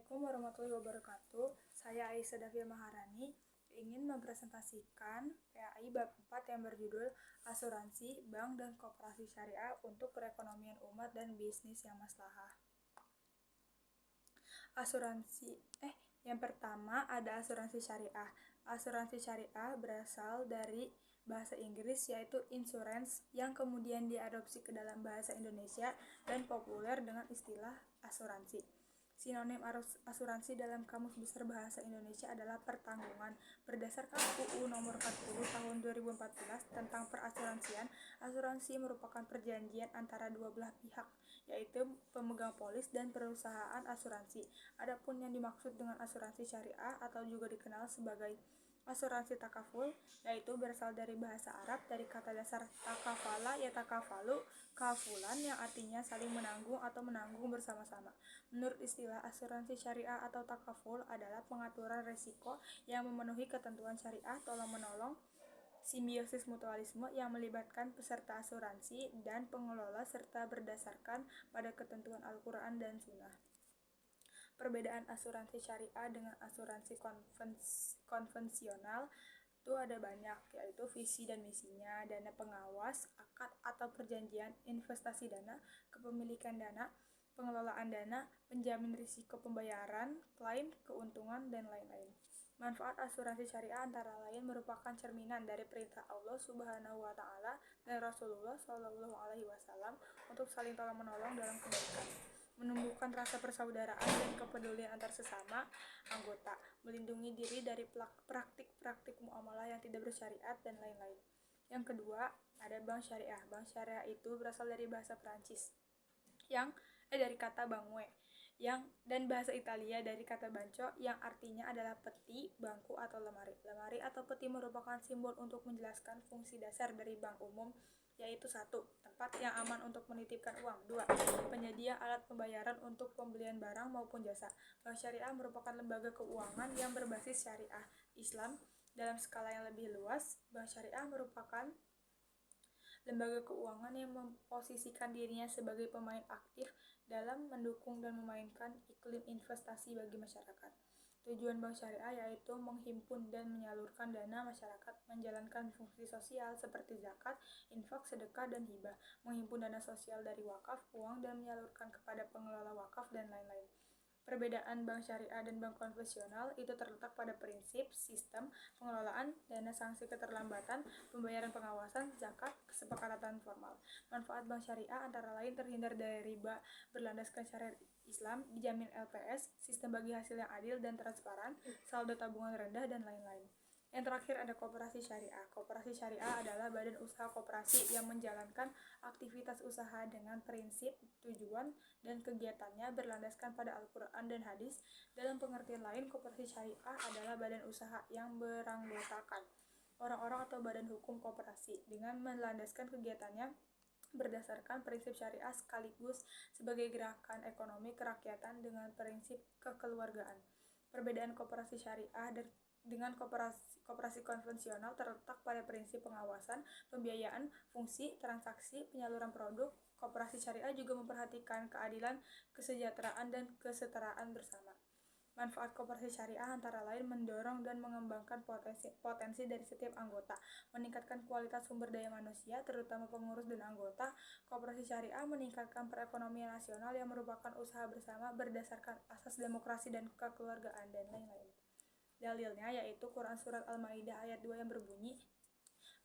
Assalamualaikum warahmatullahi wabarakatuh. Saya Aisyah Davia Maharani ingin mempresentasikan PAI bab 4 yang berjudul Asuransi, Bank dan Koperasi Syariah untuk Perekonomian Umat dan Bisnis yang Maslahah. Yang pertama ada asuransi syariah. Asuransi syariah berasal dari bahasa Inggris yaitu insurance yang kemudian diadopsi ke dalam bahasa Indonesia dan populer dengan istilah asuransi. Sinonim asuransi dalam Kamus Besar Bahasa Indonesia adalah pertanggungan. Berdasarkan UU Nomor 40 Tahun 2014 tentang perasuransian, asuransi merupakan perjanjian antara dua belah pihak, yaitu pemegang polis dan perusahaan asuransi. Adapun yang dimaksud dengan asuransi syariah atau juga dikenal sebagai asuransi takaful, yaitu berasal dari bahasa Arab dari kata dasar takafala ya takafalu kafulan yang artinya saling menanggung atau menanggung bersama-sama. Menurut istilah, asuransi syariah atau takaful adalah pengaturan resiko yang memenuhi ketentuan syariah tolong-menolong, simbiosis mutualisme yang melibatkan peserta asuransi dan pengelola serta berdasarkan pada ketentuan Al-Quran dan Sunnah. Perbedaan asuransi syariah dengan asuransi konvensional itu ada banyak, yaitu visi dan misinya, dana pengawas, akad atau perjanjian, investasi dana, kepemilikan dana, pengelolaan dana, penjamin risiko pembayaran, klaim, keuntungan, dan lain-lain. Manfaat asuransi syariah antara lain merupakan cerminan dari perintah Allah Subhanahu wa Ta'ala dan Rasulullah Shallallahu Alaihi Wasallam untuk saling tolong-menolong dalam kebaikan, menumbuhkan rasa persaudaraan dan kepedulian antar sesama anggota, melindungi diri dari praktik-praktik muamalah yang tidak bersyariat, dan lain-lain. Yang kedua, ada bank syariah. Bank syariah itu berasal dari bahasa Prancis dari kata banque dan bahasa Italia dari kata banco yang artinya adalah peti, bangku, atau lemari. Lemari atau peti merupakan simbol untuk menjelaskan fungsi dasar dari bank umum, yaitu 1. Tempat yang aman untuk menitipkan uang. 2. Penyedia alat pembayaran untuk pembelian barang maupun jasa. Bank syariah merupakan lembaga keuangan yang berbasis syariah Islam. Dalam skala yang lebih luas, bank syariah merupakan lembaga keuangan yang memposisikan dirinya sebagai pemain aktif dalam mendukung dan memainkan iklim investasi bagi masyarakat. Tujuan bank syariah yaitu menghimpun dan menyalurkan dana masyarakat, menjalankan fungsi sosial seperti zakat, infak, sedekah, dan hibah, menghimpun dana sosial dari wakaf, uang, dan menyalurkan kepada pengelola wakaf, dan lain-lain. Perbedaan bank syariah dan bank konvensional itu terletak pada prinsip, sistem, pengelolaan, dana sanksi keterlambatan, pembayaran pengawasan, zakat, kesepakatan formal. Manfaat bank syariah antara lain terhindar dari riba, berlandaskan syariat Islam, dijamin LPS, sistem bagi hasil yang adil dan transparan, saldo tabungan rendah, dan lain-lain. Yang terakhir ada koperasi syariah. Koperasi syariah adalah badan usaha koperasi yang menjalankan aktivitas usaha dengan prinsip, tujuan, dan kegiatannya berlandaskan pada Al-Quran dan hadis. Dalam pengertian lain, koperasi syariah adalah badan usaha yang beranggotakan orang-orang atau badan hukum koperasi dengan melandaskan kegiatannya berdasarkan prinsip syariah sekaligus sebagai gerakan ekonomi kerakyatan dengan prinsip kekeluargaan. Perbedaan koperasi syariah dengan koperasi konvensional terletak pada prinsip pengawasan, pembiayaan, fungsi, transaksi, penyaluran produk. Koperasi syariah juga memperhatikan keadilan, kesejahteraan, dan kesetaraan bersama. Manfaat koperasi syariah antara lain mendorong dan mengembangkan potensi dari setiap anggota, meningkatkan kualitas sumber daya manusia, terutama pengurus dan anggota. Koperasi syariah meningkatkan perekonomian nasional yang merupakan usaha bersama berdasarkan asas demokrasi dan kekeluargaan, dan lain-lain. Dalilnya yaitu Quran Surat Al-Maidah ayat 2 yang berbunyi,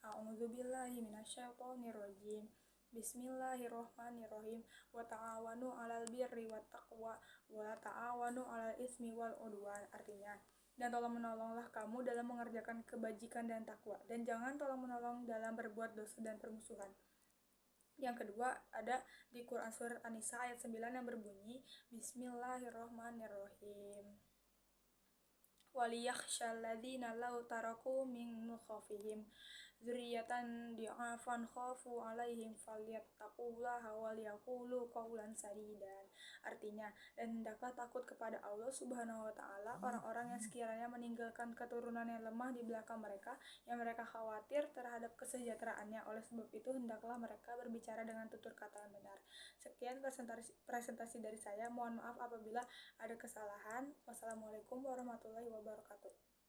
A'udzubillahi minasyaitonirrajim. Bismillahirrohmanirrohim. Wa ta'awanu 'alal birri wat taqwa wa la ta'awanu 'alal ismi wal 'udwan. Artinya, dan tolong menolonglah kamu dalam mengerjakan kebajikan dan takwa, dan jangan tolong menolong dalam berbuat dosa dan permusuhan. Yang kedua ada di Quran Surat An-Nisa ayat 9 yang berbunyi, Bismillahirrohmanirrohim. Waliyakhshal ladzina law taraku min khafihim dzurriyyatan di'afan khafu 'alaihim falyattaqullaha wal yaqulu qawlan sadidan. Artinya, dan hendaklah takut kepada Allah Subhanahu wa taala orang-orang yang sekiranya meninggalkan keturunan yang lemah di belakang mereka, yang mereka khawatir terhadap kesejahteraannya. Oleh sebab itu, hendaklah mereka berbicara dengan tutur kata yang benar. Sekian presentasi dari saya. Mohon maaf apabila ada kesalahan. Wassalamualaikum warahmatullahi wabarakatuh.